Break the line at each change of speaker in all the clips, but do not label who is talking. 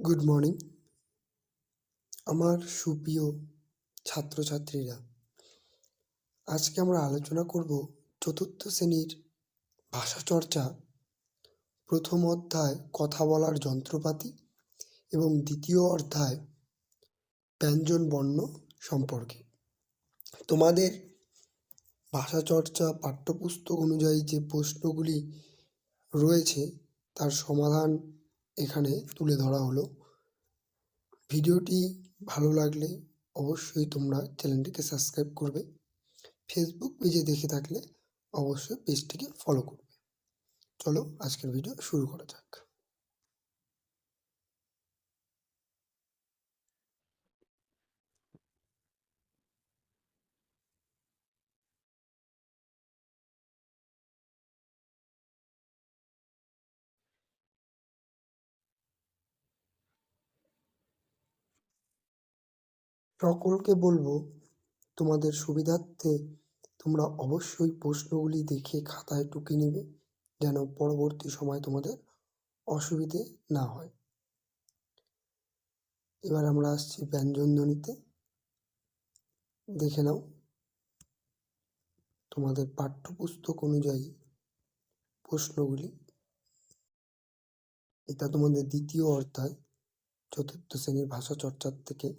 Good morning আমার সুপ্রিয় ছাত্রছাত্রীরা। আজকে আমরা আলোচনা করব চতুর্থ শ্রেণীর ভাষাচর্চা প্রথম অধ্যায় কথা বলার যন্ত্রপাতি এবং দ্বিতীয় অধ্যায় ব্যঞ্জন বর্ণ সম্পর্কে। তোমাদের ভাষাচর্চা পাঠ্যপুস্তক অনুযায়ী যে প্রশ্নগুলি রয়েছে তার সমাধান এখানে তুলে ধরা হলো। ভিডিওটি ভালো লাগলে অবশ্যই তোমরা চ্যানেলটিকে সাবস্ক্রাইব করবে। ফেসবুক পেজে দেখে থাকলে অবশ্যই পেজটিকে ফলো করবে। চলো আজকের ভিডিও শুরু করা যাক। সকলকে বলবো তোমাদের সুবিধার্থে তোমরা অবশ্যই প্রশ্নগুলি দেখে খাতায় টুকে নেবে, যেন পরবর্তী সময় তোমাদের অসুবিধে না হয়। এবার আমরা আসছি ব্যঞ্জন ধ্বনিতে। দেখে নাও তোমাদের পাঠ্যপুস্তক অনুযায়ী প্রশ্নগুলি। এটা তোমাদের দ্বিতীয় অধ্যায় চতুর্থ শ্রেণীর ভাষা চর্চার থেকে।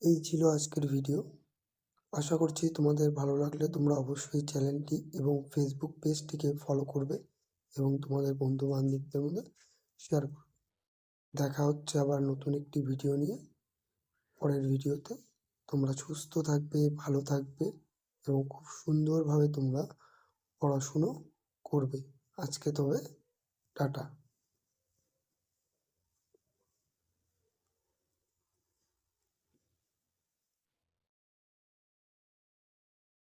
এই ছিল আজকের ভিডিও। আশা করছি তোমাদের ভালো লাগলে তোমরা অবশ্যই চ্যানেলটি এবং ফেসবুক পেজটিকে ফলো করবে এবং তোমাদের বন্ধু বান্ধবদের মধ্যে শেয়ার করবে। দেখা হচ্ছে আবার নতুন একটি ভিডিও নিয়ে পরের ভিডিওতে। তোমরা সুস্থ থাকবে, ভালো থাকবে এবং খুব সুন্দরভাবে তোমরা পড়াশুনো করবে। আজকে তবে টাটা।